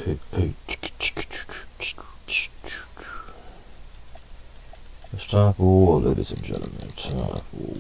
hey. It's time for war, ladies and gentlemen. Time for war.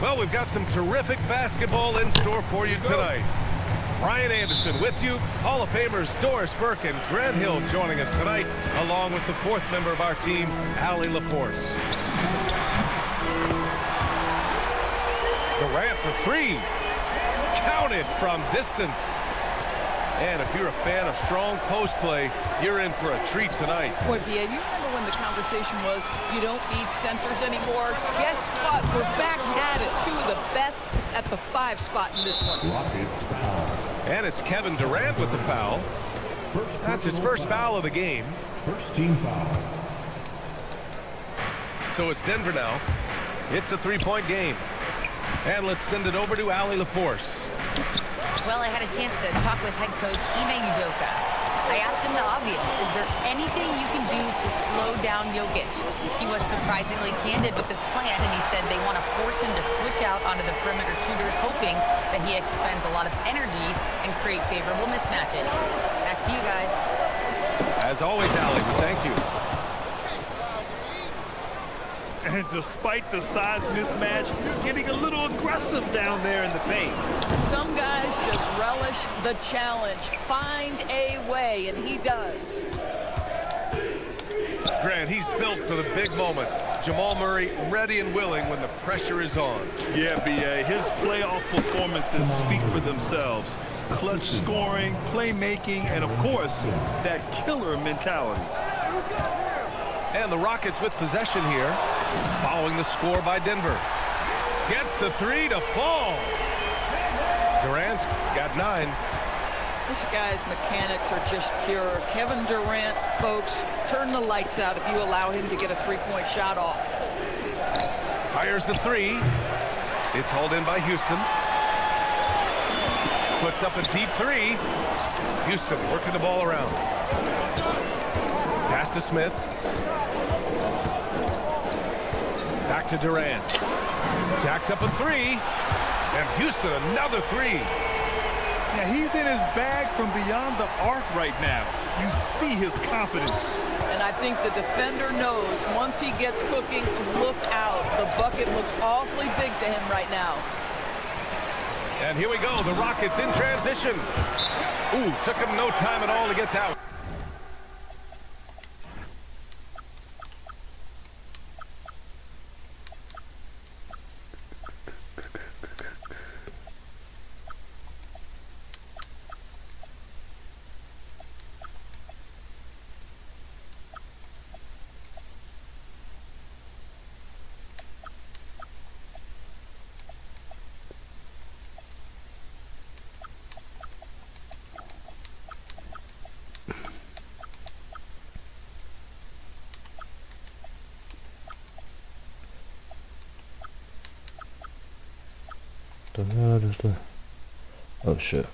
Well, we've got some terrific basketball in store for you tonight. Brian Anderson with you, Hall of Famers Doris Burke and Grant Hill joining us tonight, along with the fourth member of our team, Allie LaForce. Durant for three. Counted from distance. And if you're a fan of strong post play, you're in for a treat tonight. Boy, BA, you remember when the conversation was, you don't need centers anymore? Guess what? We're back at it. Two of the best at the 5 spot in this one. And it's Kevin Durant with the foul. That's his first foul of the game. First team foul. So it's Denver now. It's a three-point game. And let's send it over to Allie LaForce. Well, I had a chance to talk with head coach Ime Udoka. I asked him the obvious, is there anything you can do to slow down Jokic? He was surprisingly candid with his plan, and he said they want to force him to switch out onto the perimeter shooters, hoping that he expends a lot of energy and create favorable mismatches. Back to you guys. As always, Allie, thank you. And despite the size mismatch, you're getting a little aggressive down there in the paint. Some guys just relish the challenge. Find a way, and he does. Grant, he's built for the big moments. Jamal Murray ready and willing when the pressure is on. Yeah, B.A., his playoff performances speak for themselves. Clutch scoring, playmaking, and, of course, that killer mentality. And the Rockets with possession here, following the score by Denver. Gets the three to fall. Durant's got 9. This guy's mechanics are just pure. Kevin Durant, folks, turn the lights out if you allow him to get a three-point shot off. Fires the three. It's hauled in by Houston. Puts up a deep three. Houston working the ball around. Pass to Smith. Back to Durant. Jacks up a three. And Houston another three. Yeah, he's in his bag from beyond the arc right now. You see his confidence. And I think the defender knows once he gets cooking, look out. The bucket looks awfully big to him right now. And here we go. The Rockets in transition. Ooh, took him no time at all to get that one. Oh shit.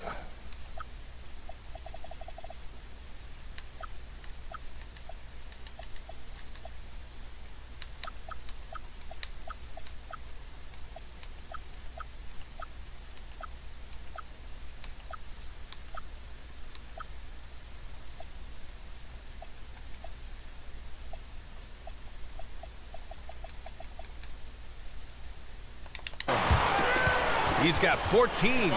He's got 14.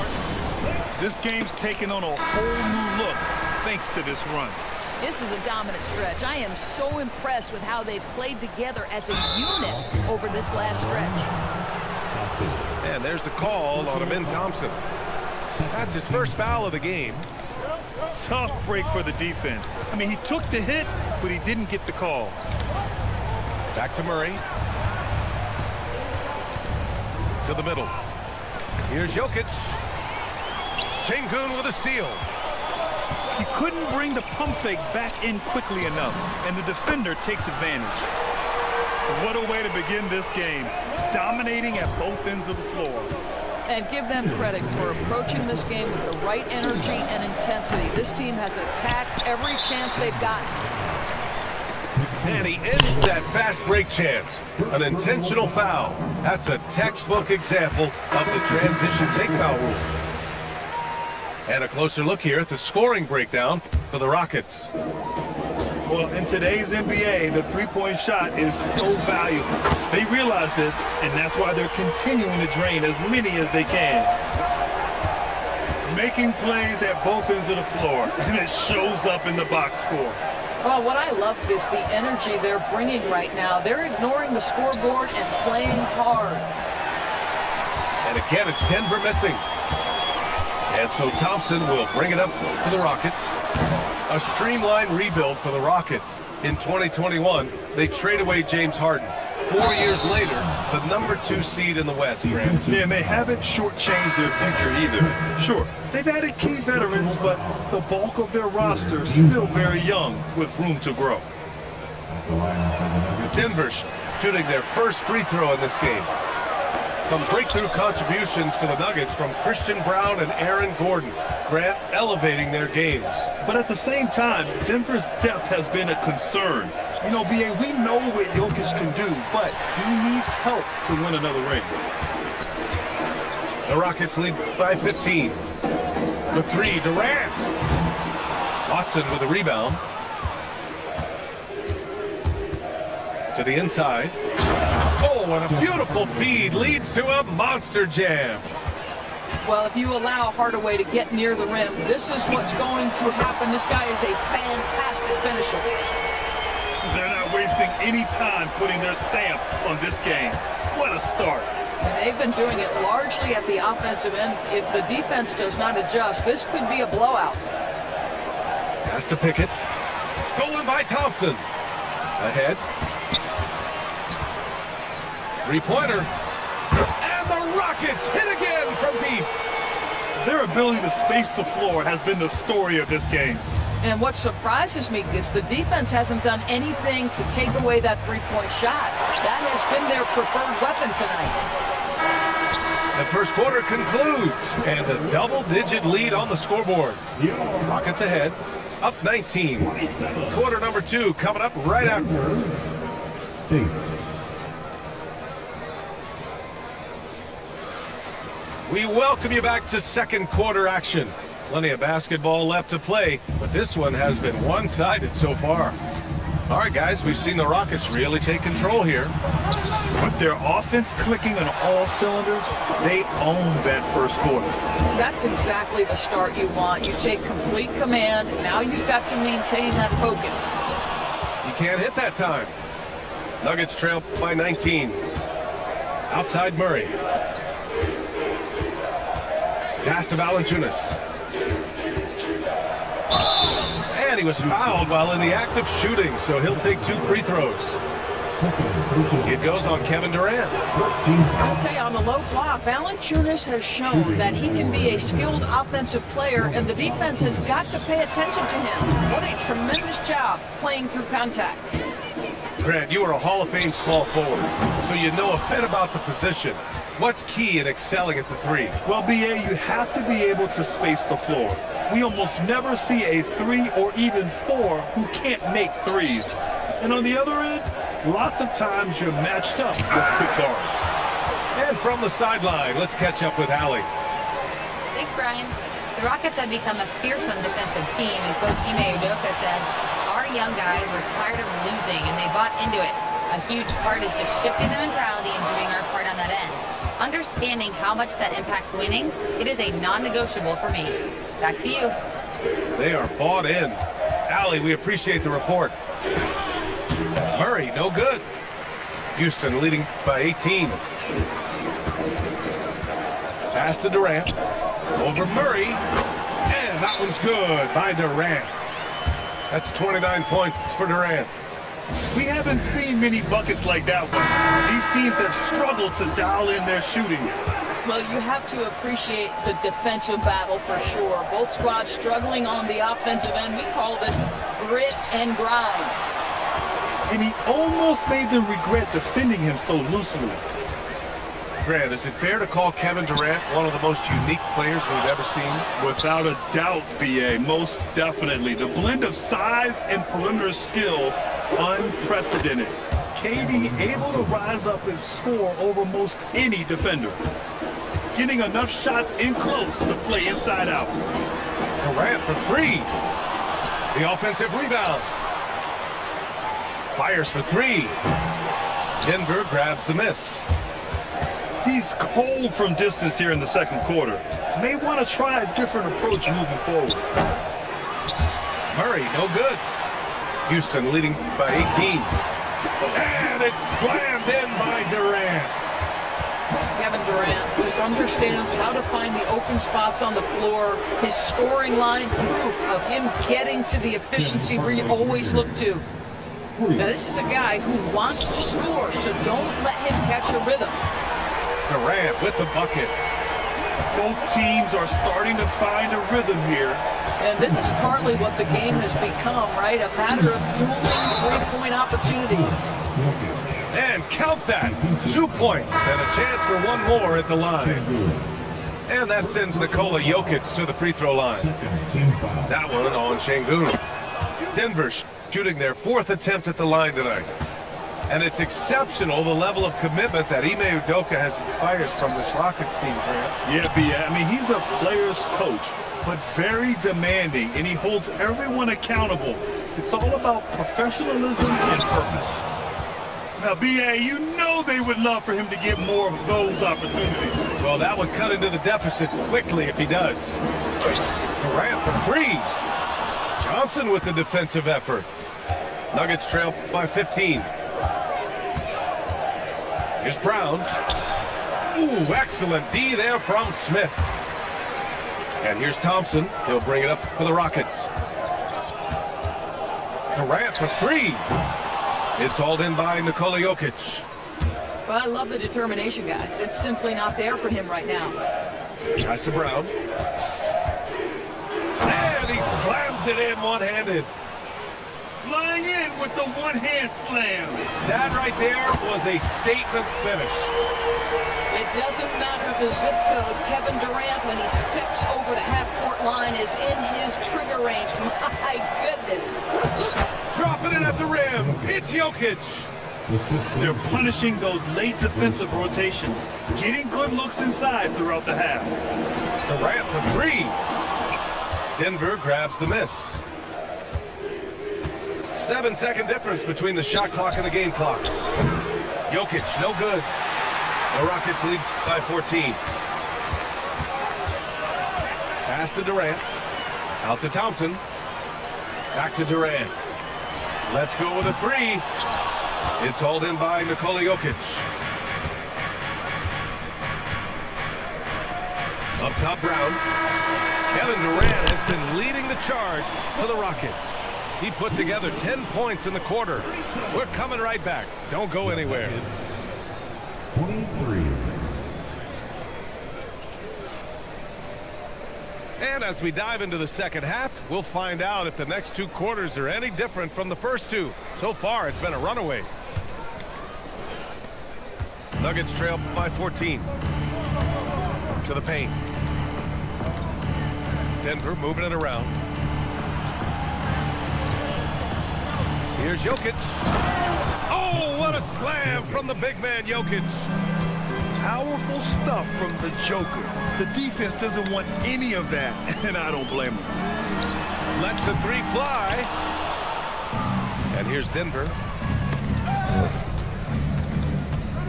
This game's taken on a whole new look thanks to this run. This is a dominant stretch. I am so impressed with how they've played together as a unit over this last stretch. And there's the call on Amin Thompson. That's his first foul of the game. Tough break for the defense. I mean, he took the hit, but he didn't get the call. Back to Murray. To the middle. Here's Jokic. Şengün with a steal. He couldn't bring the pump fake back in quickly enough, and the defender takes advantage. What a way to begin this game, dominating at both ends of the floor. And give them credit for approaching this game with the right energy and intensity. This team has attacked every chance they've gotten. And he ends that fast break chance. An intentional foul. That's a textbook example of the transition take foul rule. And a closer look here at the scoring breakdown for the Rockets. Well, in today's NBA, the three-point shot is so valuable. They realize this, and that's why they're continuing to drain as many as they can. Making plays at both ends of the floor, and it shows up in the box score. Well, what I love is the energy they're bringing right now. They're ignoring the scoreboard and playing hard. And again, it's Denver missing. And so Thompson will bring it up for the Rockets. A streamlined rebuild for the Rockets. In 2021, they trade away James Harden. 4 years later, the #2 seed in the West, Grant. Yeah, and they haven't shortchanged their future either. Sure, they've added key veterans, but the bulk of their roster is still very young with room to grow. Denver shooting their first free throw in this game. Some breakthrough contributions for the Nuggets from Christian Brown and Aaron Gordon. Grant elevating their games. But at the same time, Denver's depth has been a concern. You know, B.A., we know what Jokic can do, but he needs help to win another ring. The Rockets lead by 15. For three, Durant. Watson with the rebound. To the inside. Oh, and a beautiful feed leads to a monster jam. Well, if you allow Hardaway to get near the rim, this is what's going to happen. This guy is a fantastic finisher. They're not wasting any time putting their stamp on this game. What a start. And they've been doing it largely at the offensive end. If the defense does not adjust, this could be a blowout. Pass to Pickett. Stolen by Thompson. Ahead. Three-pointer. And the Rockets hit again from deep. Their ability to space the floor has been the story of this game. And what surprises me is the defense hasn't done anything to take away that three-point shot. That has been their preferred weapon tonight. The first quarter concludes, and a double-digit lead on the scoreboard. Rockets ahead, up 19. Quarter number 2 coming up right after. We welcome you back to second quarter action. Plenty of basketball left to play, but this one has been one-sided so far. All right, guys, we've seen the Rockets really take control here. With their offense clicking on all cylinders, they own that first quarter. That's exactly the start you want. You take complete command. Now you've got to maintain that focus. You can't hit that time. Nuggets trail by 19. Outside Murray. Pass to Valanciunas. And he was fouled while in the act of shooting, so he'll take 2 free throws. It goes on Kevin Durant. I'll tell you, on the low block, Valanciunas has shown that he can be a skilled offensive player, and the defense has got to pay attention to him. What a tremendous job playing through contact. Grant, you are a Hall of Fame small forward, so you know a bit about the position. What's key in excelling at the three? Well, B.A., you have to be able to space the floor. We almost never see a 3 or even 4 who can't make threes. And on the other end, lots of times you're matched up with quick guards. And from the sideline, let's catch up with Allie. Thanks, Brian. The Rockets have become a fearsome defensive team, and Coach Ime Udoka said, our young guys were tired of losing, and they bought into it. A huge part is just shifting the mentality and doing our part on that end. understanding how much that impacts winning, it is a non-negotiable for me. Back to you. They are bought in. Allie, we appreciate the report. Murray, no good. Houston leading by 18. Pass to Durant. Over Murray. And that one's good by Durant. That's 29 points for Durant. We haven't seen many buckets like that one. These teams have struggled to dial in their shooting. Well, you have to appreciate the defensive battle for sure. Both squads struggling on the offensive end. We call this grit and grind. And he almost made them regret defending him so loosely. Grant, is it fair to call Kevin Durant one of the most unique players we've ever seen? Without a doubt, BA, most definitely. The blend of size and perimeter skill, unprecedented. KD able to rise up and score over most any defender. Getting enough shots in close to play inside out. Durant for three. The offensive rebound. Fires for three. Denver grabs the miss. He's cold from distance here in the second quarter. May want to try a different approach moving forward. Murray, no good. Houston leading by 18. And it's slammed in by Durant. Kevin Durant just understands how to find the open spots on the floor. His scoring line, proof of him getting to the efficiency we always look to. Now, this is a guy who wants to score, so don't let him catch a rhythm. Durant with the bucket. Both teams are starting to find a rhythm here. And this is partly what the game has become, right? A matter of dueling three-point opportunities. And count that. 2 points and a chance for one more at the line. And that sends Nikola Jokic to the free throw line. That one on Şengün. Denver shooting their fourth attempt at the line tonight. And it's exceptional, the level of commitment that Ime Udoka has inspired from this Rockets team, Grant. Yeah, B.A. I mean, he's a player's coach, but very demanding, and he holds everyone accountable. It's all about professionalism and purpose. Now, B.A., you know they would love for him to get more of those opportunities. Well, that would cut into the deficit quickly if he does. Durant for three. Johnson with the defensive effort. Nuggets trail by 15. Here's Brown. Ooh, excellent D there from Smith. And here's Thompson. He'll bring it up for the Rockets. Durant for three. It's hauled in by Nikola Jokic. Well, I love the determination, guys. It's simply not there for him right now. Pass to Brown. And he slams it in one-handed. Flying in with the one-hand slam. That right there was a statement finish. It doesn't matter the zip code. Kevin Durant, when he steps over the half-court line, is in his trigger range. My goodness. Dropping it at the rim. It's Jokic. They're punishing those late defensive rotations, getting good looks inside throughout the half. Durant for three. Denver grabs the miss. 7-second difference between the shot clock and the game clock. Jokic, no good. The Rockets lead by 14. Pass to Durant. Out to Thompson. Back to Durant. Let's go with a three. It's hauled in by Nikola Jokic. Up top, Brown. Kevin Durant has been leading the charge for the Rockets. He put together 10 points in the quarter. We're coming right back. Don't go anywhere. 23. And as we dive into the second half, we'll find out if the next two quarters are any different from the first two. So far, it's been a runaway. Nuggets trail by 14. To the paint. Denver moving it around. Here's Jokic. Oh, what a slam from the big man, Jokic. Powerful stuff from the Joker. The defense doesn't want any of that, and I don't blame them. Lets the three fly. And here's Denver.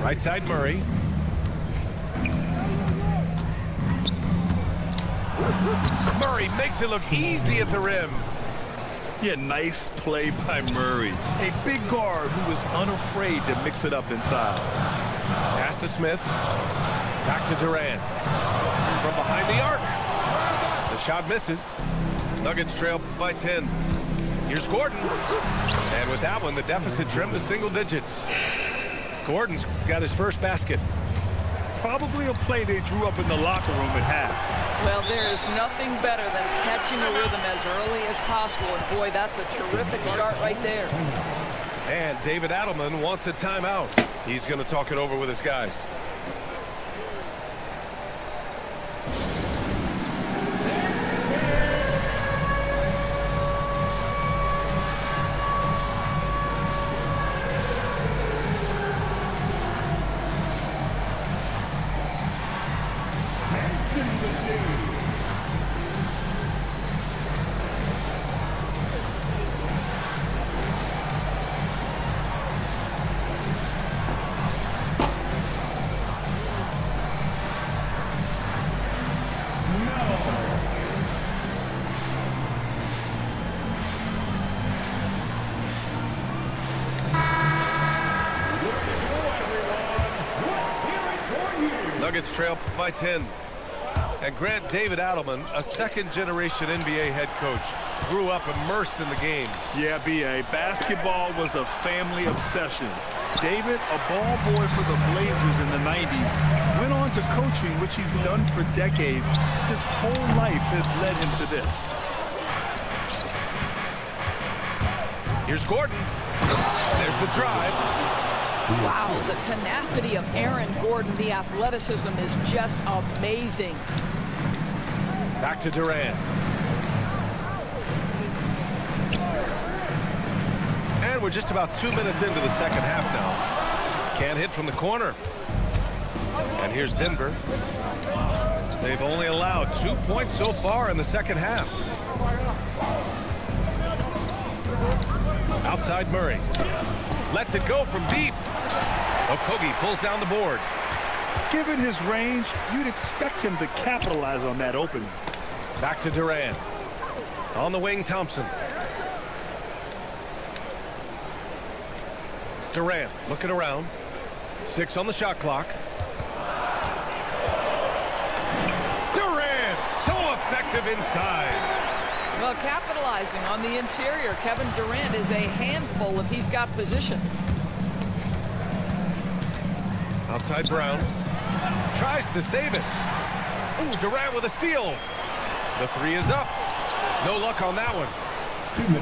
Right side, Murray. Murray makes it look easy at the rim. Yeah, nice play by Murray. A big guard who was unafraid to mix it up inside. Pass to Smith. Back to Durant. From behind the arc. The shot misses. Nuggets trail by 10. Here's Gordon. And with that one, the deficit trimmed to single digits. Gordon's got his first basket. Probably a play they drew up in the locker room at half. Well, there is nothing better than catching a rhythm as early as possible. And boy, that's a terrific start right there. And David Adelman wants a timeout. He's going to talk it over with his guys. Nuggets trail by 10. And Grant, David Adelman, a second-generation NBA head coach, grew up immersed in the game. Yeah, B.A., basketball was a family obsession. David, a ball boy for the Blazers in the 90s, went on to coaching, which he's done for decades. His whole life has led him to this. Here's Gordon. There's the drive. Wow, the tenacity of Aaron Gordon, the athleticism is just amazing. Back to Durant. And we're just about 2 minutes into the second half now. Can't hit from the corner. And here's Denver. They've only allowed 2 points so far in the second half. Outside Murray. Lets it go from deep. Okogie pulls down the board. Given his range, you'd expect him to capitalize on that opening. Back to Durant. On the wing, Thompson. Durant looking around. 6 on the shot clock. Durant, so effective inside. Well, capitalizing on the interior, Kevin Durant is a handful if he's got position. Outside Brown. Tries to save it. Ooh, Durant with a steal. The 3 is up. No luck on that one.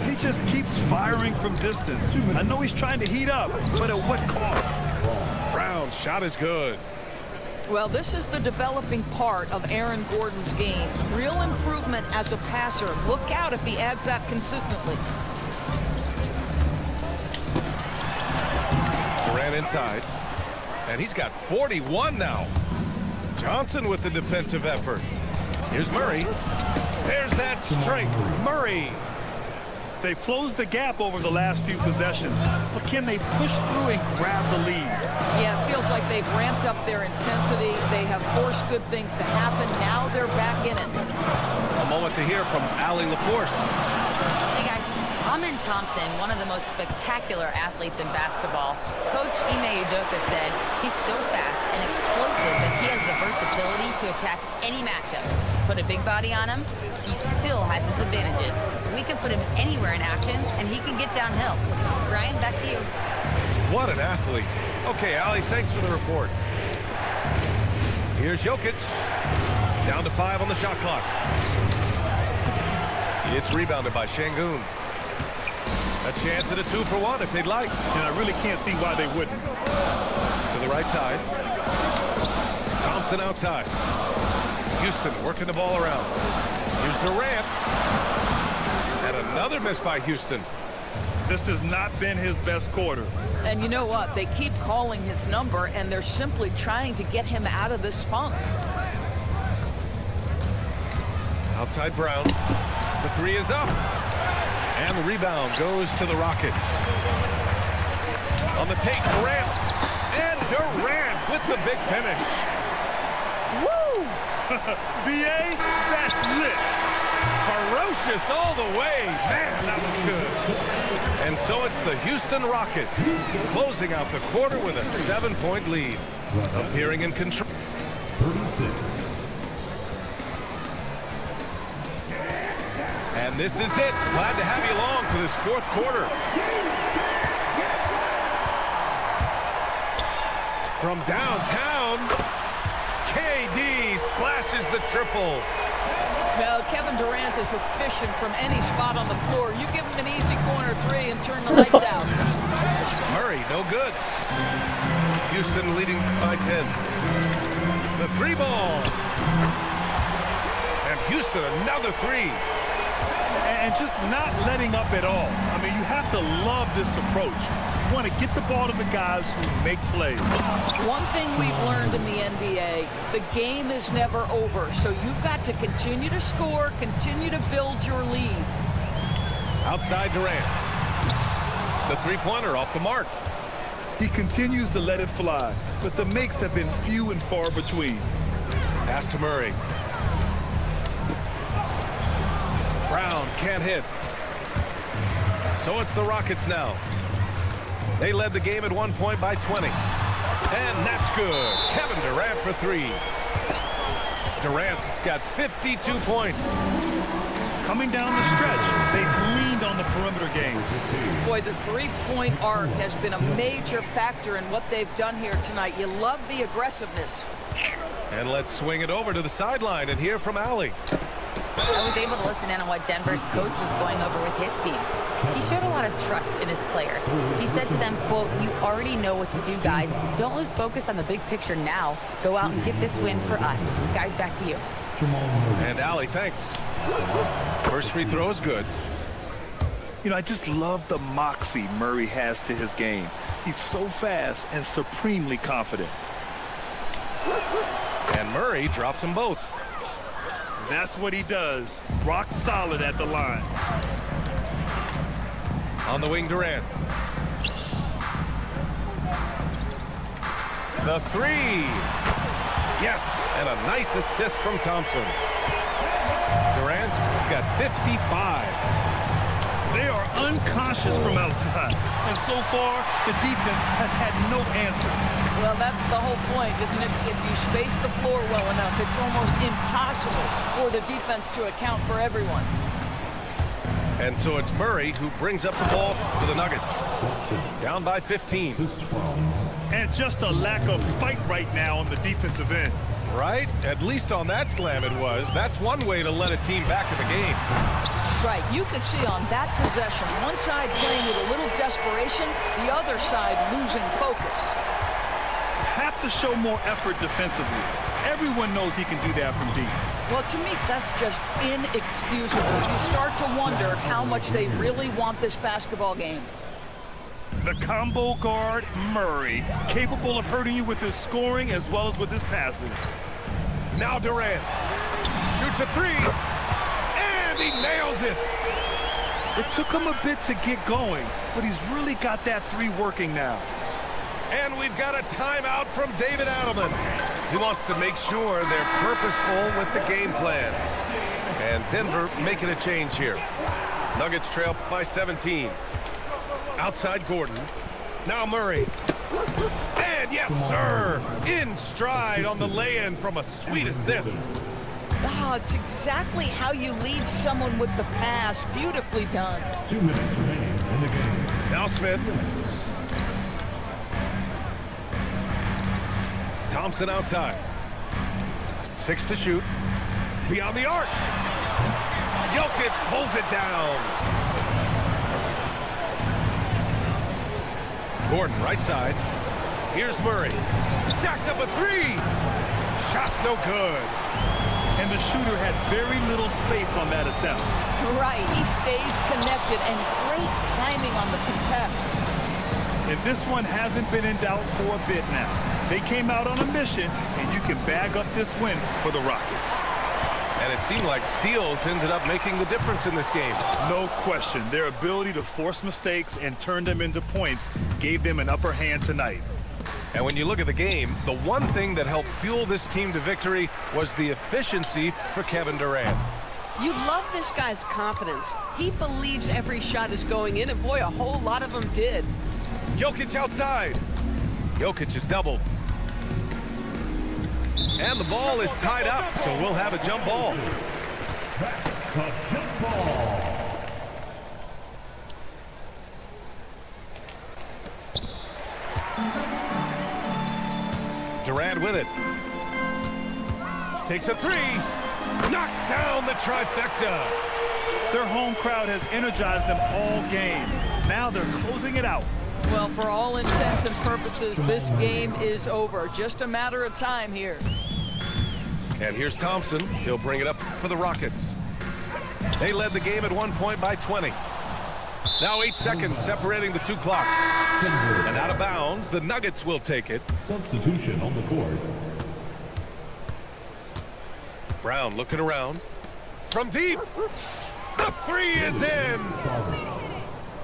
He just keeps firing from distance. I know he's trying to heat up, but at what cost? Brown's shot is good. Well, this is the developing part of Aaron Gordon's game. Real improvement as a passer. Look out if he adds that consistently. Durant inside. And he's got 41 now. Johnson with the defensive effort. Here's Murray. There's that strength. Murray. They've closed the gap over the last few possessions, but can they push through and grab the lead? Yeah, it feels like they've ramped up their intensity. They have forced good things to happen. Now they're back in it. A moment to hear from Allie LaForce. Hey guys, Amen Thompson, one of the most spectacular athletes in basketball. Coach Ime Udoka said he's so fast and explosive that he has the versatility to attack any matchup. Put a big body on him, he still has his advantages. We can put him anywhere in actions, and he can get downhill. Ryan, back to you. What an athlete. Okay, Allie, thanks for the report. Here's Jokic. Down to 5 on the shot clock. It's rebounded by Şengün. A chance at a 2-for-1 if they'd like. And I really can't see why they wouldn't. To the right side. Thompson outside. Houston working the ball around. Here's Durant. And another miss by Houston. This has not been his best quarter. And you know what? They keep calling his number, and they're simply trying to get him out of this funk. Outside Brown. The 3 is up. And the rebound goes to the Rockets. On the take, Durant. And Durant with the big finish. Woo! BA, that's lit. Ferocious all the way. Man, that was good. And so it's the Houston Rockets closing out the quarter with a 7-point lead. Appearing in control. 36. And this is it. Glad to have you along for this fourth quarter. From downtown, KD splashes the triple. Well, Kevin Durant is efficient from any spot on the floor. You give him an easy corner three and turn the lights out. Murray, no good. Houston leading by 10. The three ball. And Houston another three. And just not letting up at all. I mean, you have to love this approach. You want to get the ball to the guys who make plays. One thing we've learned in the NBA, the game is never over. So you've got to continue to score, continue to build your lead. Outside Durant. The three-pointer off the mark. He continues to let it fly, but the makes have been few and far between. Pass to Murray. Brown can't hit. So it's the Rockets now. They led the game at 1 point by 20. And that's good. Kevin Durant for three. Durant's got 52 points. Coming down the stretch, they've leaned on the perimeter game. Boy, the three-point arc has been a major factor in what they've done here tonight. You love the aggressiveness. And let's swing it over to the sideline and hear from Allie. I was able to listen in on what Denver's coach was going over with his team. He showed a lot of trust in his players. He said to them, quote, "You already know what to do, guys. Don't lose focus on the big picture now. Go out and get this win for us." Guys, back to you. And Allie, thanks. First free throw is good. You know, I just love the moxie Murray has to his game. He's so fast and supremely confident. And Murray drops them both. That's what he does. Rock solid at the line. On the wing, Durant. The three. Yes, and a nice assist from Thompson. Durant's got 55. They are unconscious from outside, and so far, the defense has had no answer. Well, that's the whole point, isn't it? If you space the floor well enough, it's almost impossible for the defense to account for everyone. And so it's Murray who brings up the ball for the Nuggets. Down by 15. And just a lack of fight right now on the defensive end. Right? At least on that slam it was. That's one way to let a team back in the game. Right, you could see on that possession, one side playing with a little desperation, the other side losing focus. Have to show more effort defensively. Everyone knows he can do that from deep. Well, to me, that's just inexcusable. You start to wonder how much they really want this basketball game. The combo guard, Murray, capable of hurting you with his scoring as well as with his passing. Now Durant shoots a three, and he nails it. It took him a bit to get going, but he's really got that three working now. And we've got a timeout from David Adelman. He wants to make sure they're purposeful with the game plan. And Denver making a change here. Nuggets trail by 17. Outside Gordon. Now Murray. And yes, sir, in stride on the lay-in from a sweet assist. Oh, it's exactly how you lead someone with the pass. Beautifully done. 2 minutes remaining in the game. Now Smith. Thompson outside. 6 to shoot. Beyond the arc. Jokic pulls it down. Gordon, right side. Here's Murray. Jacks up a three. Shot's no good. And the shooter had very little space on that attempt. Right, he stays connected and great timing on the contest. And this one hasn't been in doubt for a bit now. They came out on a mission, and you can bag up this win for the Rockets. And it seemed like steals ended up making the difference in this game. No question. Their ability to force mistakes and turn them into points gave them an upper hand tonight. And when you look at the game, the one thing that helped fuel this team to victory was the efficiency for Kevin Durant. You love this guy's confidence. He believes every shot is going in, and boy, a whole lot of them did. Jokic outside. Jokic is doubled. And the ball is tied up, so we'll have a jump ball. That's a jump ball. Durant with it. Takes a three. Knocks down the trifecta. Their home crowd has energized them all game. Now they're closing it out. Well, for all intents and purposes, this game is over. Just a matter of time here. And here's Thompson. He'll bring it up for the Rockets. They led the game at 1 point by 20. Now 8 seconds separating the two clocks. And out of bounds, the Nuggets will take it. Substitution on the court. Brown looking around. From deep. The three is in.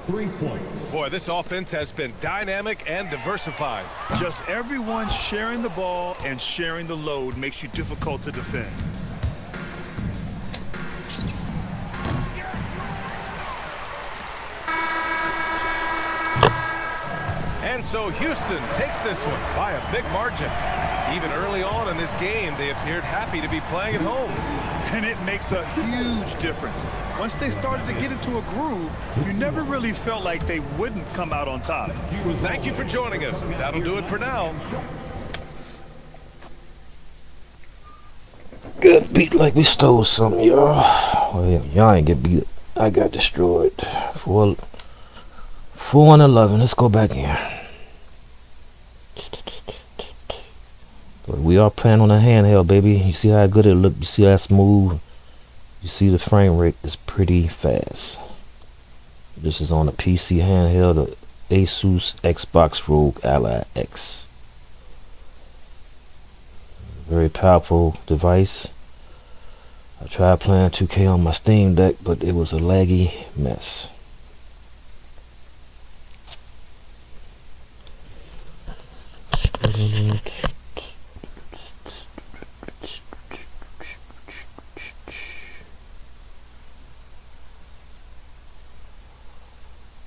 3 points. Boy, this offense has been dynamic and diversified. Just everyone sharing the ball and sharing the load makes you difficult to defend. And so Houston takes this one by a big margin. Even early on in this game, they appeared happy to be playing at home. And it makes a huge difference. Once they started to get into a groove, you never really felt like they wouldn't come out on top. Thank you for joining us. That'll do it for now. Got beat like we stole something, y'all. Well, yeah, y'all ain't get beat. I got destroyed. 4-11. Let's go back in. But we are playing on a handheld, baby. You see how good it look. You see how smooth. You see the frame rate is pretty fast. This is on a PC handheld, the Asus Xbox Rogue Ally X. Very powerful device. I tried playing 2K on my Steam Deck, but it was a laggy mess.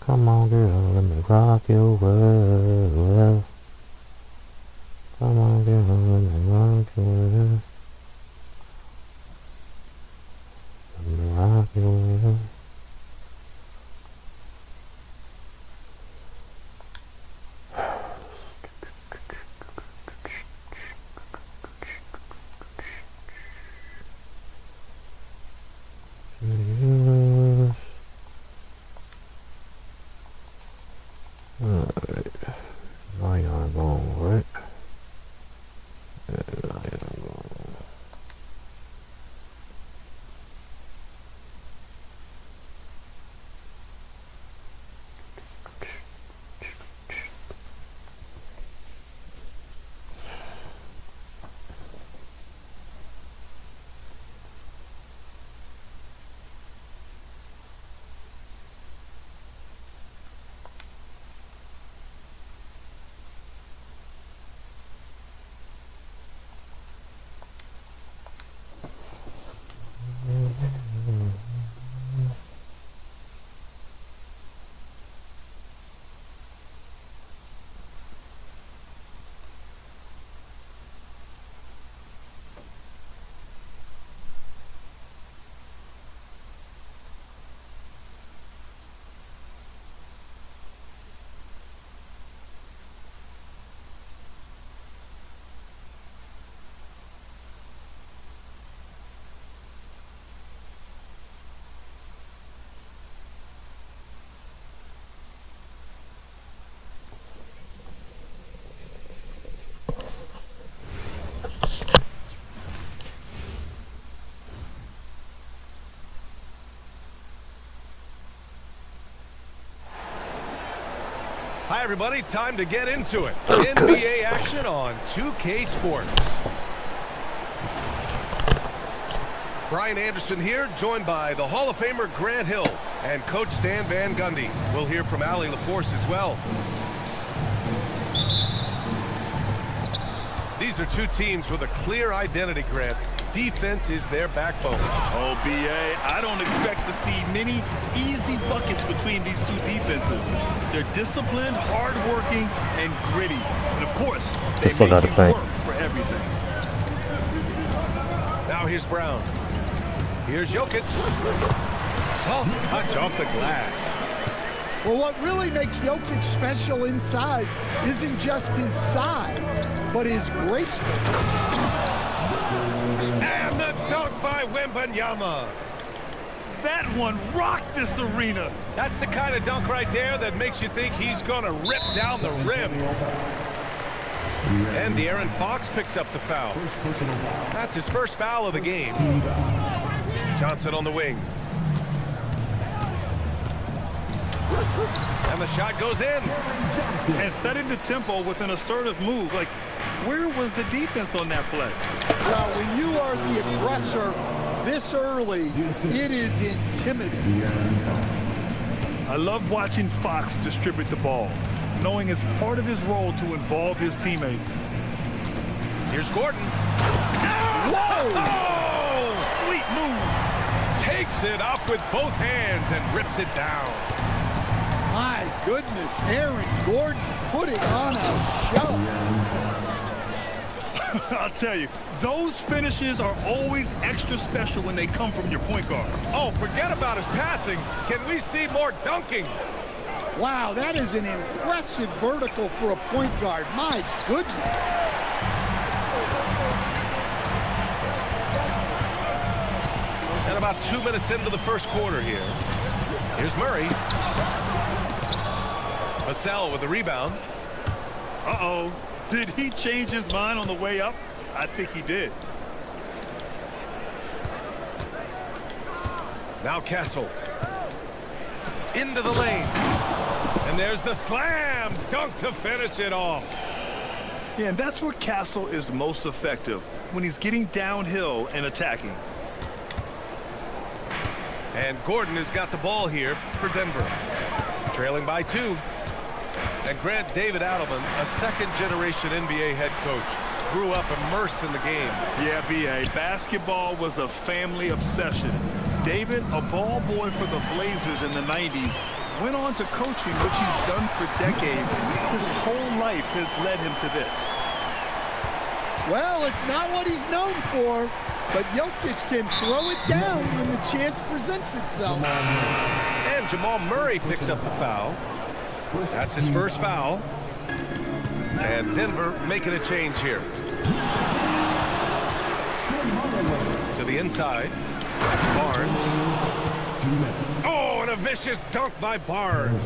Come on, girl, let me rock your world. Come on, girl, let me rock your world. Let me rock your world. Hi, everybody. Time to get into it. NBA action on 2K Sports. Brian Anderson here, joined by the Hall of Famer Grant Hill and Coach Stan Van Gundy. We'll hear from Allie LaForce as well. These are two teams with a clear identity, Grant. Defense is their backbone. Oh, B.A., I don't expect to see many easy buckets between these two defenses. They're disciplined, hardworking, and gritty. And, of course, they still got make to you paint. work for everything. Now here's Brown. Here's Jokic. Soft touch off the glass. Well, what really makes Jokic special inside isn't just his size, but his gracefulness. And the dunk by Wembanyama. That one rocked this arena. That's the kind of dunk right there that makes you think he's going to rip down the rim. And De'Aaron Fox picks up the foul. That's his first foul of the game. Johnson on the wing. And the shot goes in. And setting the tempo with an assertive move. Like, where was the defense on that play? Well, when you are the aggressor this early, it is intimidating. I love watching Fox distribute the ball, knowing it's part of his role to involve his teammates. Here's Gordon. Whoa! Oh! Sweet move. Takes it up with both hands and rips it down. My goodness, Aaron Gordon putting on a show. I'll tell you, those finishes are always extra special when they come from your point guard. Oh, forget about his passing. Can we see more dunking? Wow, that is an impressive vertical for a point guard. My goodness. And about 2 minutes into the first quarter here. Here's Murray. Vassell with the rebound. Uh-oh. Did he change his mind on the way up? I think he did. Now Castle. Into the lane. And there's the slam dunk to finish it off. Yeah, and that's where Castle is most effective, when he's getting downhill and attacking. And Gordon has got the ball here for Denver. Trailing by 2. And Grant, David Adelman, a second-generation NBA head coach, grew up immersed in the game. Yeah, B.A., basketball was a family obsession. David, a ball boy for the Blazers in the 90s, went on to coaching, which he's done for decades. His whole life has led him to this. Well, it's not what he's known for, but Jokic can throw it down when the chance presents itself. And Jamal Murray picks up the foul. That's his first foul. And Denver making a change here. To the inside. Barnes. Oh, and a vicious dunk by Barnes.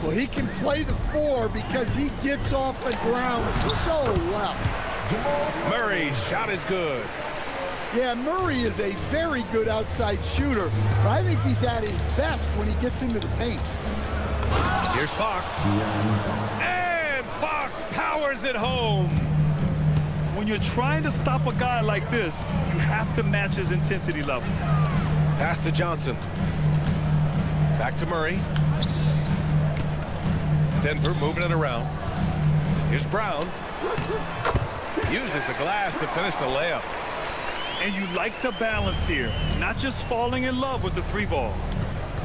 Well, he can play the 4 because he gets off the ground so well. Murray's shot is good. Yeah, Murray is a very good outside shooter, but I think he's at his best when he gets into the paint. Here's Fox. And Fox powers it home. When you're trying to stop a guy like this, you have to match his intensity level. Pass to Johnson. Back to Murray. Denver moving it around. Here's Brown. Uses the glass to finish the layup. And you like the balance here, not just falling in love with the 3-ball.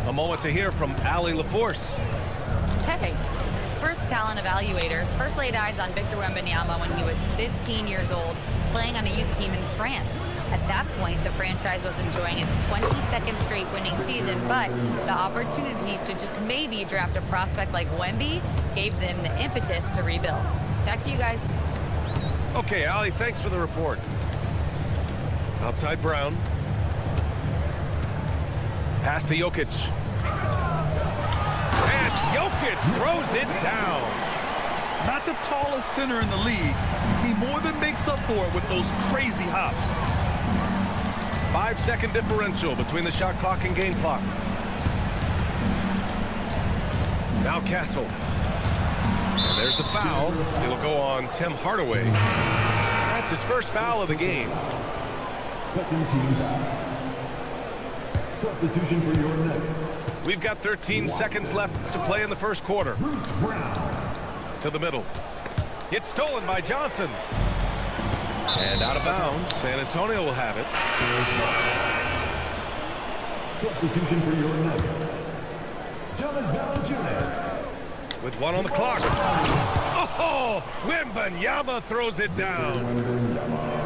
A moment to hear from Allie LaForce. Hey, Spurs talent evaluators first laid eyes on Victor Wembanyama when he was 15 years old, playing on a youth team in France. At that point, the franchise was enjoying its 22nd straight winning season, but the opportunity to just maybe draft a prospect like Wemby gave them the impetus to rebuild. Back to you guys. Okay, Allie, thanks for the report. Outside Brown. Pass to Jokic. And Jokic throws it down. Not the tallest center in the league. He more than makes up for it with those crazy hops. 5-second differential between the shot clock and game clock. Now Castle. And there's the foul. It'll go on Tim Hardaway. That's his first foul of the game. Second team foul. Substitution for your Nuggets. We've got 13 seconds left to play in the first quarter. Bruce Brown. To the middle. It's stolen by Johnson. And out of bounds. San Antonio will have it. Substitution for your Nuggets. Jonas Valanciunas. With 1 on the clock. Oh, Wembanyama throws it down.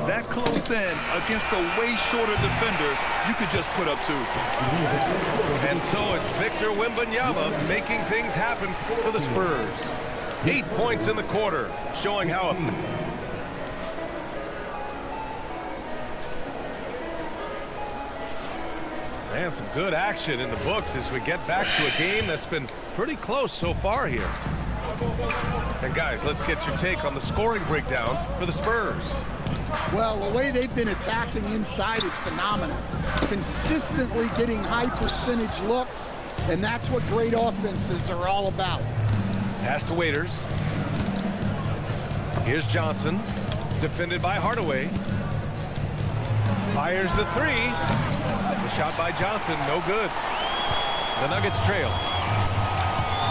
That close in against a way shorter defender, you could just put up 2. And so it's Victor Wembanyama making things happen for the Spurs. 8 points in the quarter, showing how and some good action in the books as we get back to a game that's been pretty close so far here. And guys, let's get your take on the scoring breakdown for the Spurs. Well, the way they've been attacking inside is phenomenal. Consistently getting high percentage looks, and that's what great offenses are all about. Pass to Waiters. Here's Johnson, defended by Hardaway. Fires the 3. The shot by Johnson, no good. The Nuggets trail.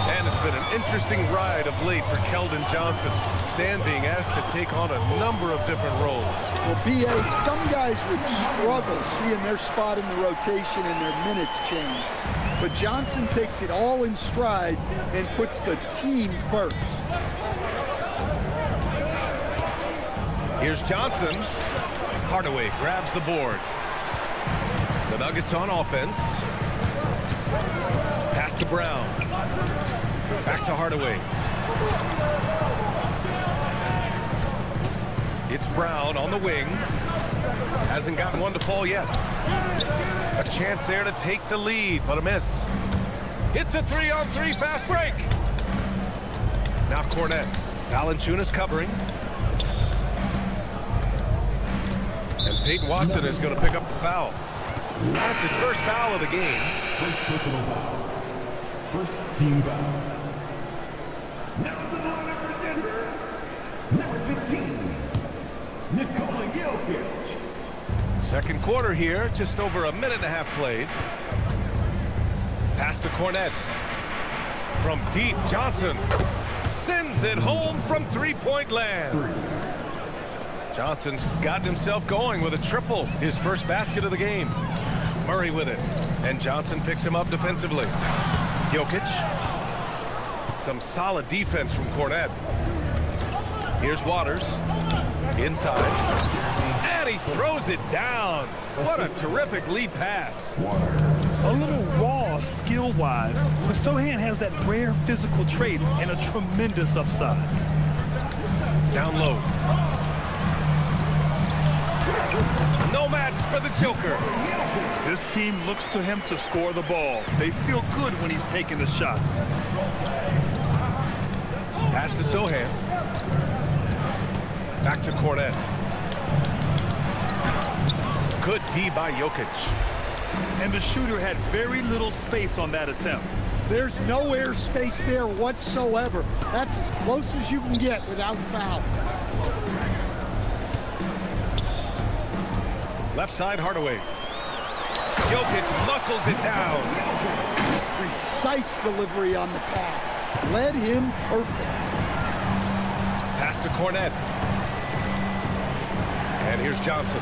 And it's been an interesting ride of late for Keldon Johnson. Stan being asked to take on a number of different roles. Well, B.A., some guys would struggle seeing their spot in the rotation and their minutes change. But Johnson takes it all in stride and puts the team first. Here's Johnson. Hardaway grabs the board. The Nuggets on offense. Pass to Brown. Back to Hardaway. It's Brown on the wing. Hasn't gotten one to fall yet. A chance there to take the lead, but a miss. It's a 3-on-3 fast break. Now Cornette. Valanciunas covering. And Peyton Watson is going to pick up the foul. That's his first foul of the game. First personal foul. First team foul. Now at the line for Denver, number 15, Nikola Jokic. Second quarter here, just over a minute and a half played. Pass to Cornette. From deep, Johnson sends it home from three-point land. Johnson's gotten himself going with a triple, his first basket of the game. Murray with it, and Johnson picks him up defensively. Jokic. Some solid defense from Cornette. Here's Waters. Inside. And he throws it down. What a terrific lead pass. A little raw skill-wise, but Sohan has that rare physical traits and a tremendous upside. Down low. No match for the Joker. This team looks to him to score the ball. They feel good when he's taking the shots. Pass to Sohan. Back to Cornette. Good D by Jokic. And the shooter had very little space on that attempt. There's no air space there whatsoever. That's as close as you can get without foul. Left side, Hardaway. Jokic muscles it down. Precise delivery on the pass. Led him perfect. Pass to Cornette. And here's Johnson.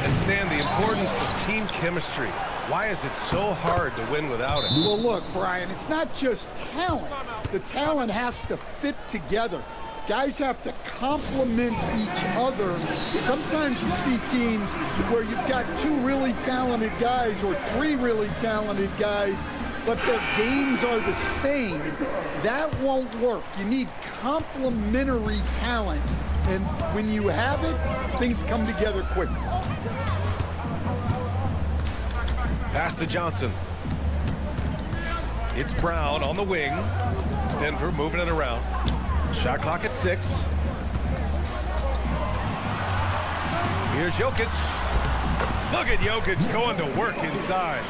And Stan, the importance of team chemistry. Why is it so hard to win without it? Well, look, Brian, it's not just talent. The talent has to fit together. Guys have to complement each other. Sometimes you see teams where you've got two really talented guys or three really talented guys, but their games are the same. That won't work. You need complementary talent. And when you have it, things come together quickly. Pass to Johnson. It's Brown on the wing. Denver moving it around. Shot clock at 6. Here's Jokic. Look at Jokic going to work inside.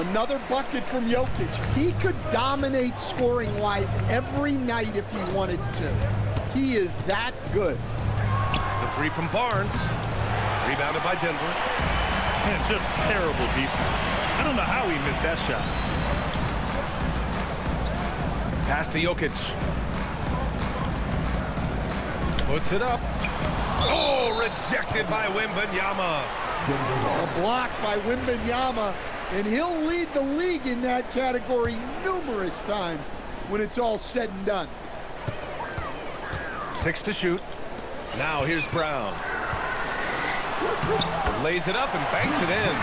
Another bucket from Jokic. He could dominate scoring-wise every night if he wanted to. He is that good. The three from Barnes. Rebounded by Denver. And just terrible defense. I don't know how he missed that shot. Pass to Jokic. Puts it up. Oh, rejected by Wembanyama. A block by Wembanyama, and he'll lead the league in that category numerous times when it's all said and done. 6 to shoot. Now here's Brown. Lays it up and banks it in.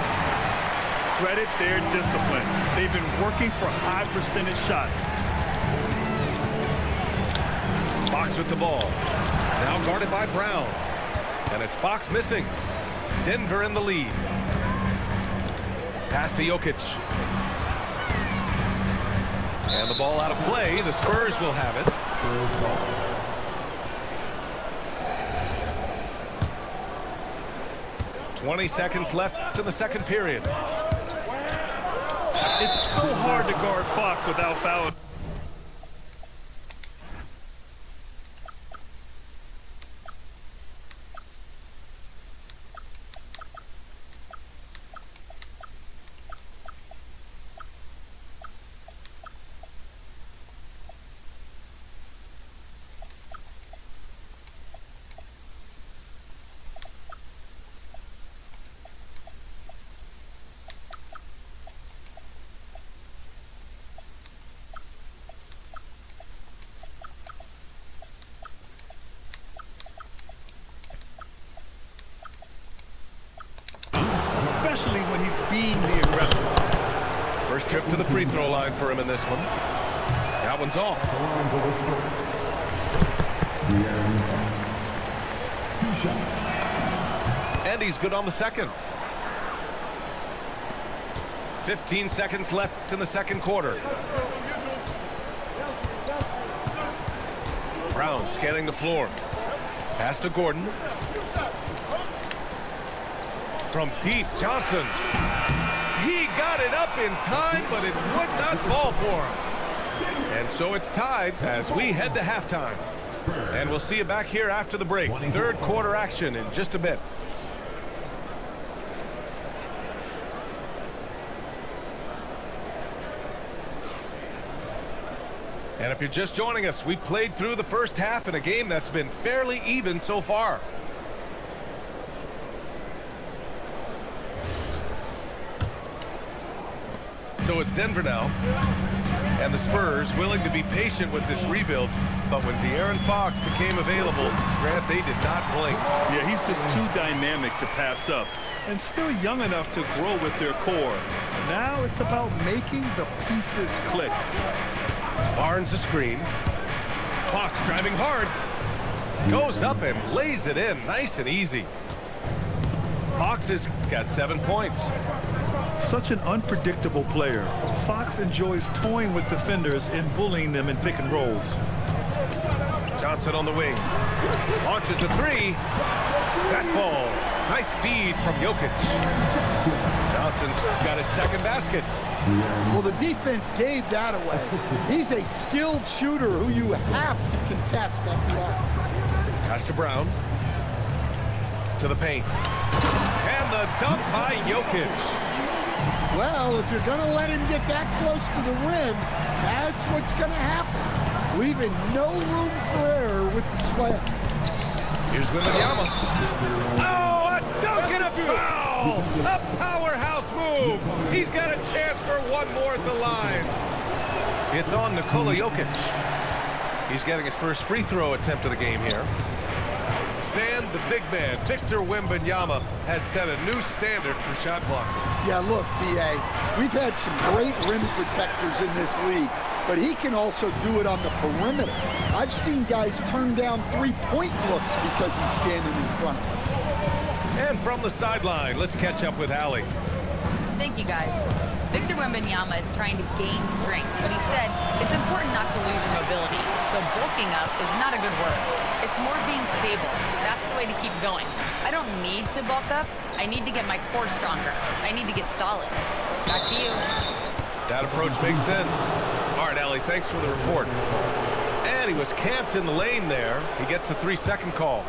Credit their discipline. They've been working for high percentage shots. Fox with the ball. Now guarded by Brown. And it's Fox missing. Denver in the lead. Pass to Jokic. And the ball out of play. The Spurs will have it. Spurs ball. 20 seconds left in the second period. It's so hard to guard Fox without fouling. Especially when he's being the aggressor. First trip to the free throw line for him in this one. That one's off. And he's good on the second. 15 seconds left in the second quarter. Brown scanning the floor. Pass to Gordon. From deep, Johnson. He got it up in time, but it would not fall for him. And so it's tied as we head to halftime. And we'll see you back here after the break. Third quarter action in just a bit. And if you're just joining us, we played through the first half in a game that's been fairly even so far. So it's Denver now, and the Spurs willing to be patient with this rebuild, but when De'Aaron Fox became available, Grant, they did not blink. Yeah, he's just too dynamic to pass up, and still young enough to grow with their core. Now it's about making the pieces click. Barnes a screen. Fox driving hard. Goes up and lays it in, nice and easy. Fox has got 7 points. Such an unpredictable player. Fox enjoys toying with defenders and bullying them in pick and rolls. Johnson on the wing. Launches a three. That falls. Nice feed from Jokic. Johnson's got his second basket. Well, the defense gave that away. He's a skilled shooter who you have to contest at the arc. Pass to Brown. To the paint. And the dunk by Jokic. Well, if you're going to let him get that close to the rim, that's what's going to happen. Leaving no room for error with the slam. Here's Wembanyama. Oh, a dunk and a foul! A powerhouse move. He's got a chance for one more at the line. It's on Nikola Jokic. He's getting his first free throw attempt of the game here. Stan, the big man, Victor Wembanyama, has set a new standard for shot blocking. Yeah, look, B.A., we've had some great rim protectors in this league, but he can also do it on the perimeter. I've seen guys turn down three-point looks because he's standing in front of them. And from the sideline, let's catch up with Allie. Thank you, guys. Victor Wembanyama is trying to gain strength, but he said it's important not to lose your mobility, so bulking up is not a good word. It's more being stable. That's the way to keep going. I don't need to bulk up. I need to get my core stronger. I need to get solid. Back to you. That approach makes sense. All right, Allie, thanks for the report. And he was camped in the lane there. He gets a 3-second call.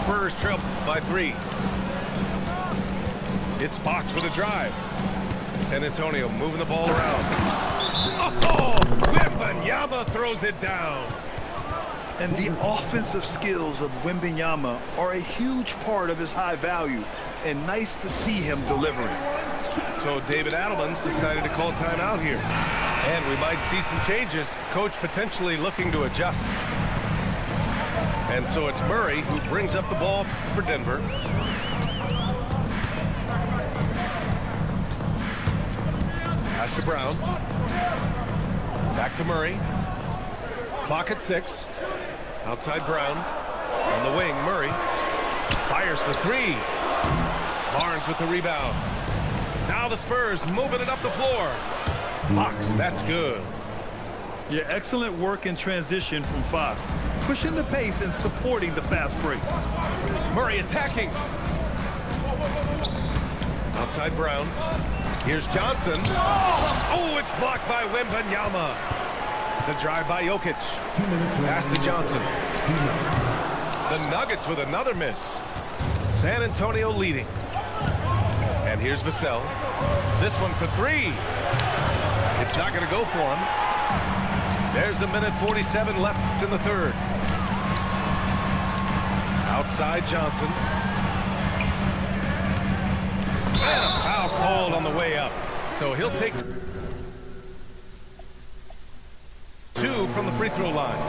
Spurs trail by 3. It's Fox with a drive. San Antonio moving the ball around. Oh, Wembanyama throws it down. And the offensive skills of Wembanyama are a huge part of his high value, and nice to see him delivering. So David Adelman's decided to call timeout here. And we might see some changes. Coach potentially looking to adjust. And so it's Murray who brings up the ball for Denver. Pass to Brown. Back to Murray. Clock at 6. Outside Brown. On the wing, Murray. Fires for 3. Barnes with the rebound. Now the Spurs moving it up the floor. Fox, that's good. Yeah, excellent work in transition from Fox. Pushing the pace and supporting the fast break. Murray attacking. Outside Brown. Here's Johnson. Oh, it's blocked by Wembanyama. The drive by Jokic. Pass to Johnson. The Nuggets with another miss. San Antonio leading. And here's Vassell. This one for 3. It's not going to go for him. There's a minute 47 left in the third. Outside Johnson. And a foul called on the way up. So he'll take 2 from the free throw line.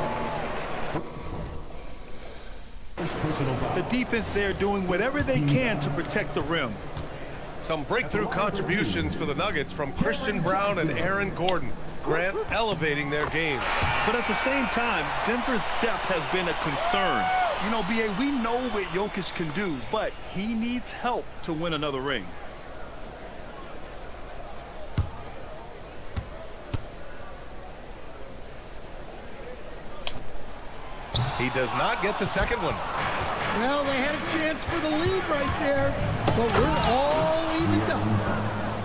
The defense there doing whatever they can to protect the rim. Some breakthrough contributions for the Nuggets from Christian Brown and Aaron Gordon. Grant elevating their game. But at the same time, Denver's depth has been a concern. You know, B.A., we know what Jokic can do, but he needs help to win another ring. He does not get the second one. Well, they had a chance for the lead right there, but we're all evened up.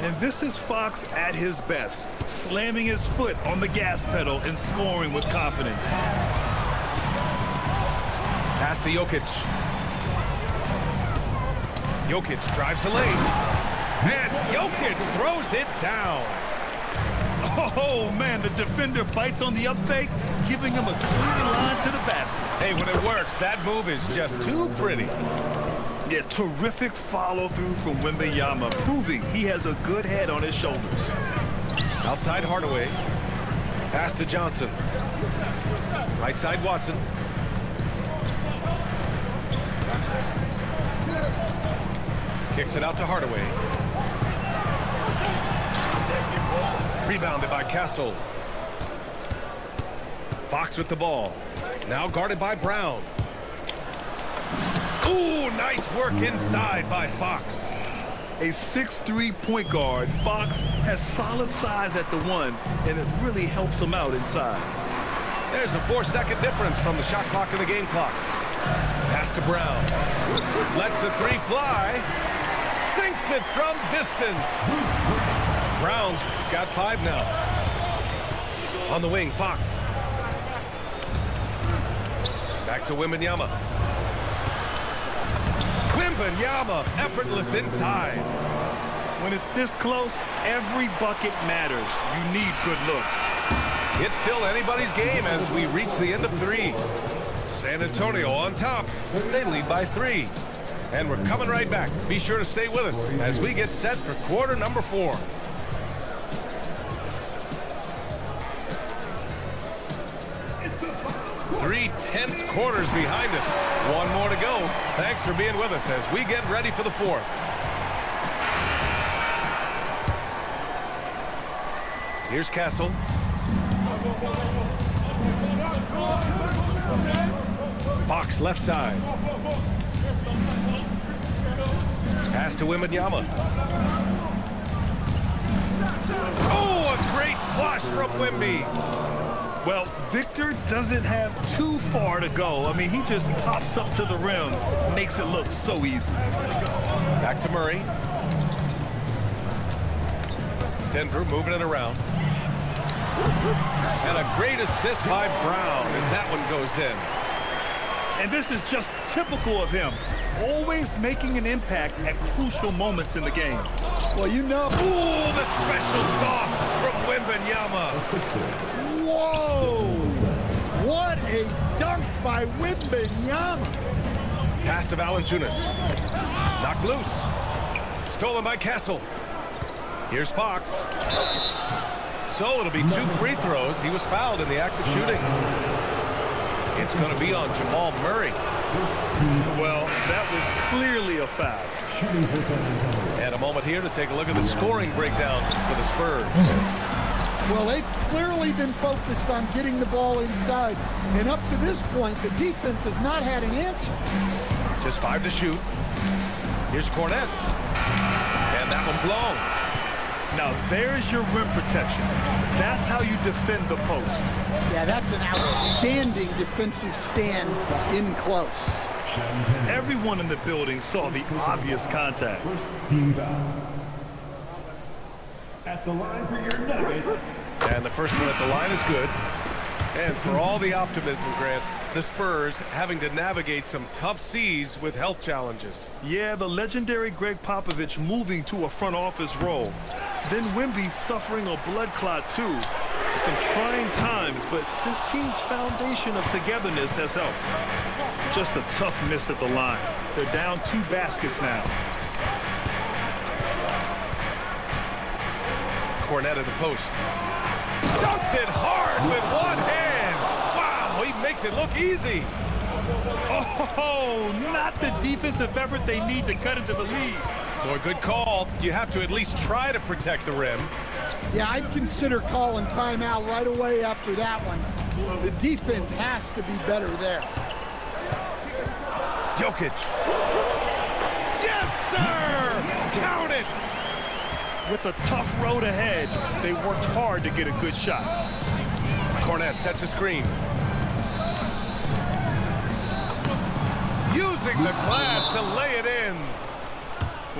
And this is Fox at his best, slamming his foot on the gas pedal and scoring with confidence. Pass to Jokic. Jokic drives the lane. And Jokic throws it down. Oh, man, the defender bites on the up fake, giving him a clean line to the basket. Hey, when it works, that move is just too pretty. Yeah, terrific follow-through from Wembanyama, proving he has a good head on his shoulders. Outside Hardaway. Pass to Johnson. Right side Watson. Kicks it out to Hardaway. Rebounded by Castle. Fox with the ball. Now guarded by Brown. Ooh, nice work inside by Fox. A 6'3" point guard, Fox has solid size at the 1, and it really helps him out inside. There's a 4-second difference from the shot clock and the game clock. Pass to Brown. Lets the 3 fly. Sinks it from distance. Brown's got 5 now. On the wing, Fox. Back to Wembanyama. Wembanyama, effortless inside. When it's this close, every bucket matters. You need good looks. It's still anybody's game as we reach the end of 3. San Antonio on top. They lead by 3. And we're coming right back. Be sure to stay with us as we get set for quarter number 4. Three tense quarters behind us. 1 more to go. Thanks for being with us as we get ready for the 4th. Here's Castle. Fox left side. Pass to Wembanyama. Oh, a great flush from Wemby. Well, Victor doesn't have too far to go. I mean, he just pops up to the rim, makes it look so easy. Back to Murray. Denver moving it around. And a great assist by Brown as that one goes in. And this is just typical of him. Always making an impact at crucial moments in the game. Well, you know. Ooh, the special sauce from Wembanyama. Whoa! What a dunk by Babymamahero. Pass to Valanciunas. Knocked loose. Stolen by Castle. Here's Fox. So it'll be 2 free throws. He was fouled in the act of shooting. It's going to be on Jamal Murray. Well, that was clearly a foul. And a moment here to take a look at the scoring breakdown for the Spurs. Well, they've clearly been focused on getting the ball inside. And up to this point, the defense has not had an answer. Just 5 to shoot. Here's Cornette. And that one's long. Now, there's your rim protection. That's how you defend the post. Yeah, that's an outstanding defensive stand in close. Everyone in the building saw the obvious contact. First team foul. At the line for your Nuggets. And the first one at the line is good. And for all the optimism, Grant, the Spurs having to navigate some tough seas with health challenges. Yeah, the legendary Greg Popovich moving to a front office role. Then Wemby suffering a blood clot too. Some trying times, but this team's foundation of togetherness has helped. Just a tough miss at the line. They're down 2 baskets now. Cornette at the post. Dunks it hard with one hand. Wow, he makes it look easy. Oh, not the defensive effort they need to cut into the lead. Boy, good call. You have to at least try to protect the rim. Yeah, I'd consider calling timeout right away after that one. The defense has to be better there. Jokic. Yes, sir! Count it! With a tough road ahead, they worked hard to get a good shot. Cornette sets a screen. Using the glass to lay it in.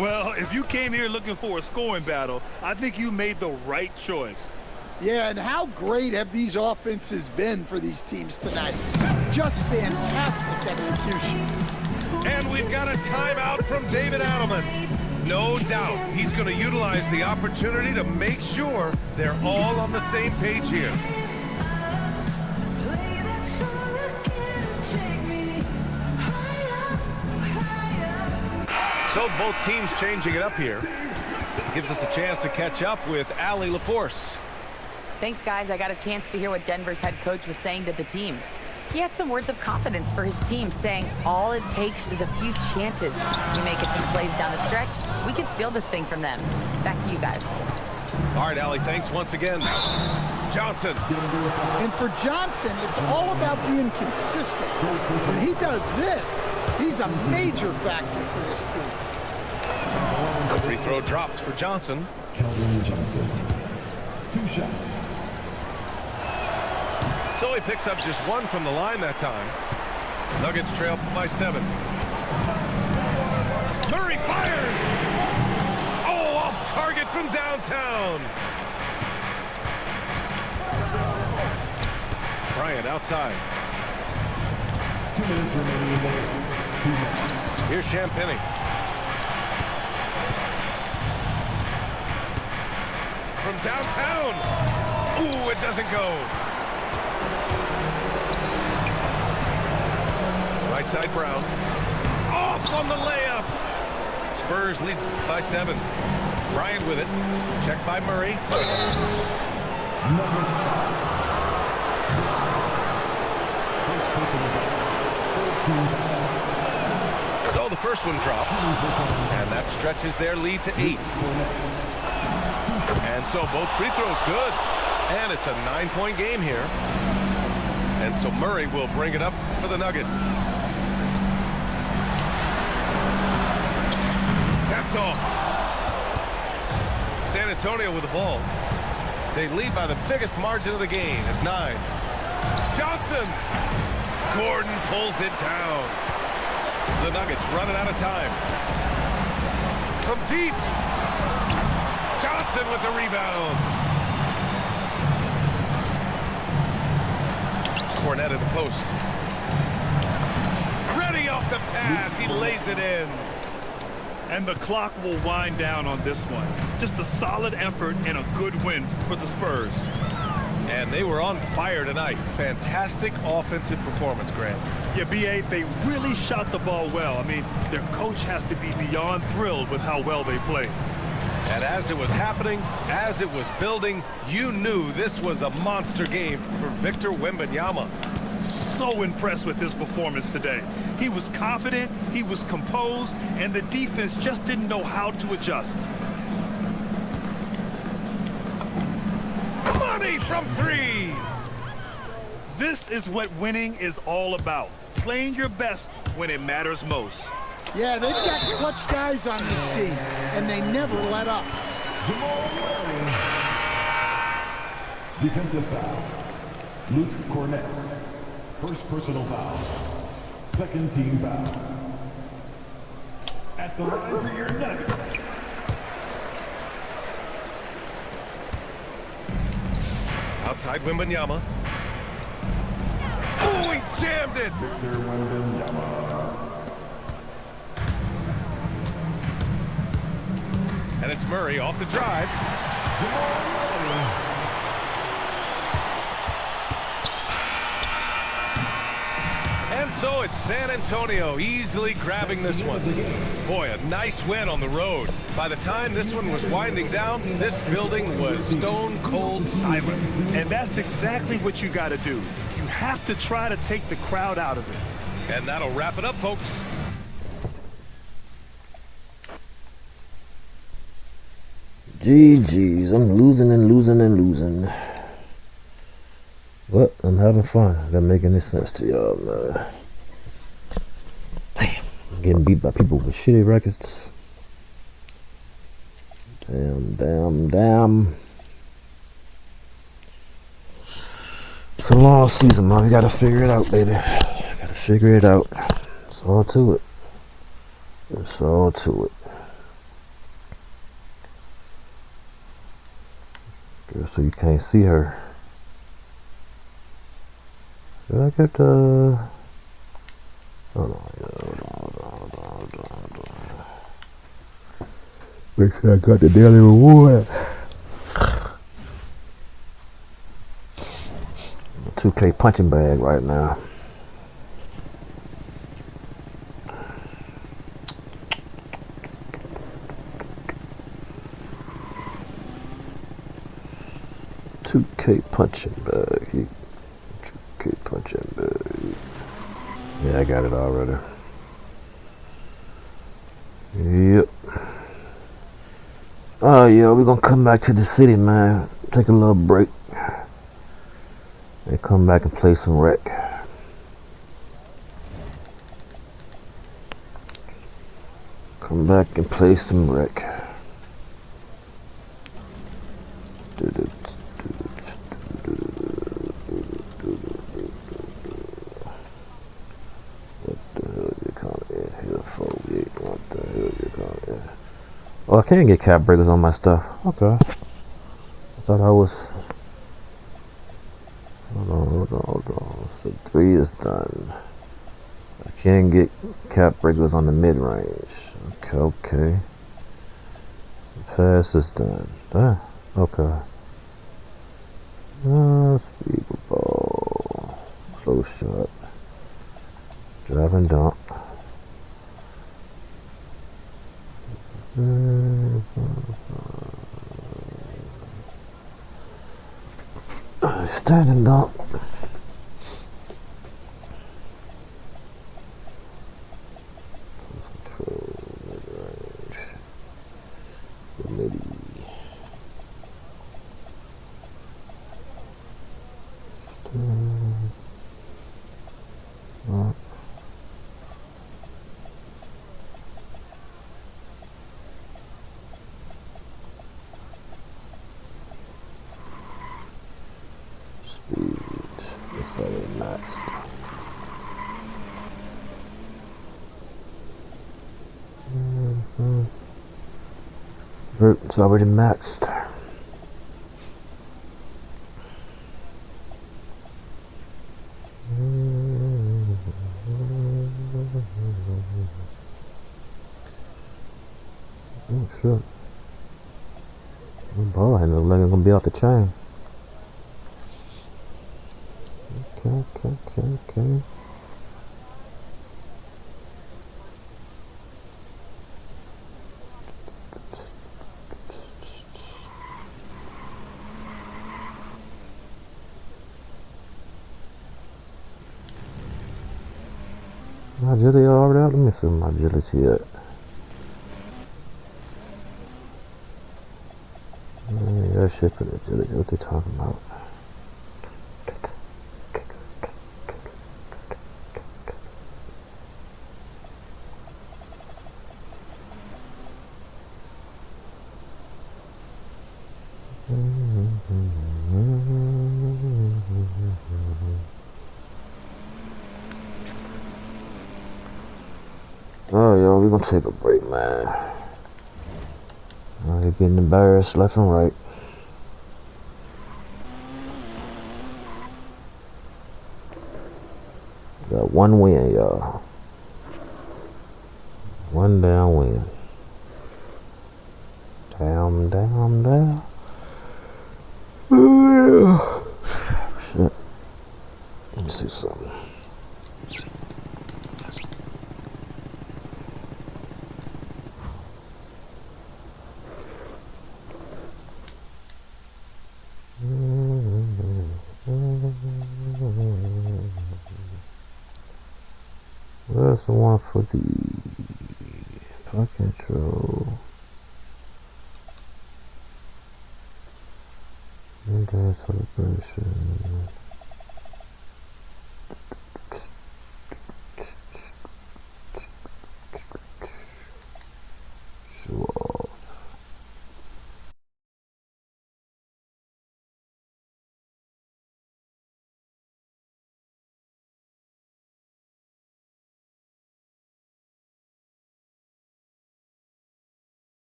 Well, if you came here looking for a scoring battle, I think you made the right choice. Yeah, and how great have these offenses been for these teams tonight? Just fantastic execution. And we've got a timeout from David Adelman. No doubt he's going to utilize the opportunity to make sure they're all on the same page here. So both teams changing it up here. Gives us a chance to catch up with Allie LaForce. Thanks, guys. I got a chance to hear what Denver's head coach was saying to the team. He had some words of confidence for his team, saying all it takes is a few chances. We make a few plays down the stretch, we can steal this thing from them. Back to you guys. All right, Allie, thanks once again. Johnson. And for Johnson, it's all about being consistent. When he does this, he's a major factor for this team. The free throw drops for Johnson. Johnson. 2 shots. So he picks up just 1 from the line that time. Nuggets trail by 7. Murray fires! Oh, off target from downtown. Bryant outside. 2 minutes remaining in the game. 2 minutes. Here's Champagny. From downtown. Ooh, it doesn't go. Right side Brown. Off on the layup. Spurs lead by 7. Bryant with it. Checked by Murray. So the first one drops. And that stretches their lead to 8. And so both free throws good. And it's a 9-point game here. And so Murray will bring it up for the Nuggets. That's off. San Antonio with the ball. They lead by the biggest margin of the game at 9. Johnson. Gordon pulls it down. The Nuggets running out of time. From deep. Johnson with the rebound. Cornette at the post. Ready off the pass. He lays it in. And the clock will wind down on this one. Just a solid effort and a good win for the Spurs. And they were on fire tonight. Fantastic offensive performance, Grant. Yeah, B.A., they really shot the ball well. I mean, their coach has to be beyond thrilled with how well they played. And as it was happening, as it was building, you knew this was a monster game for Victor Wembanyama. So impressed with his performance today. He was confident, he was composed, and the defense just didn't know how to adjust. Money from three! This is what winning is all about. Playing your best when it matters most. Yeah, they've got clutch guys on this team, and they never let up. Defensive foul. Luke Cornett. First personal foul. Second team foul. At the line for your Nuggets. Outside Wembanyama. Oh, he jammed it! Victor Wembanyama. And it's Murray off the drive. And so it's San Antonio easily grabbing this one. Boy, a nice win on the road. By the time this one was winding down, this building was stone cold silent. And that's exactly what you got to do. You have to try to take the crowd out of it. And that'll wrap it up, folks. GG's, I'm losing and losing and losing. But I'm having fun. That make any sense to y'all, man. Damn, I'm getting beat by people with shitty records. Damn. It's a long season, man. We gotta figure it out, baby. Gotta figure it out. It's all to it. It's all to it. Girl, so you can't see her. Did I get the... Hold on. Make sure I got the daily reward. 2K punching bag right now. Punching bag. 2K punching bag. Yeah, I got it already. Yep. Oh yeah, we're gonna come back to the city, man. Take a little break. And come back and play some rec. Come back and play some rec. Oh, I can't get cap breakers on my stuff. Okay. I thought I was... Hold on. So 3 is done. I can't get cap breakers on the mid-range. Okay. The pass is done. Okay. Speed ball. Close shot. Drive and dunk. Standing dunk. Control mid-range. Midi. It's already maxed. It's already maxed. Oh shit. The ball handle like it's gonna be off the chain. agility already out? Let me see my agility at. That shit put agility. What they talking about? Oh, yo, we gonna take a break, man. They're getting embarrassed left and right. Got one win, y'all. One down win. Down, down, down. Shit. Let me see something. Where's the one for the park control? Okay, celebration. Show off.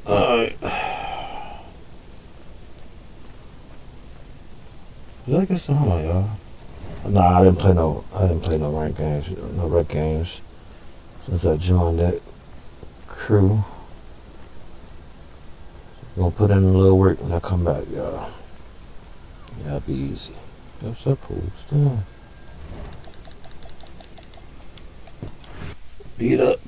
Alright. Did I get some on y'all? Nah, I didn't play no ranked games, no rec games since I joined that crew. Gonna put in a little work when I come back, y'all. Yeah, it'll be easy. I'm supposed to. Beat up.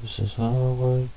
This is how I work.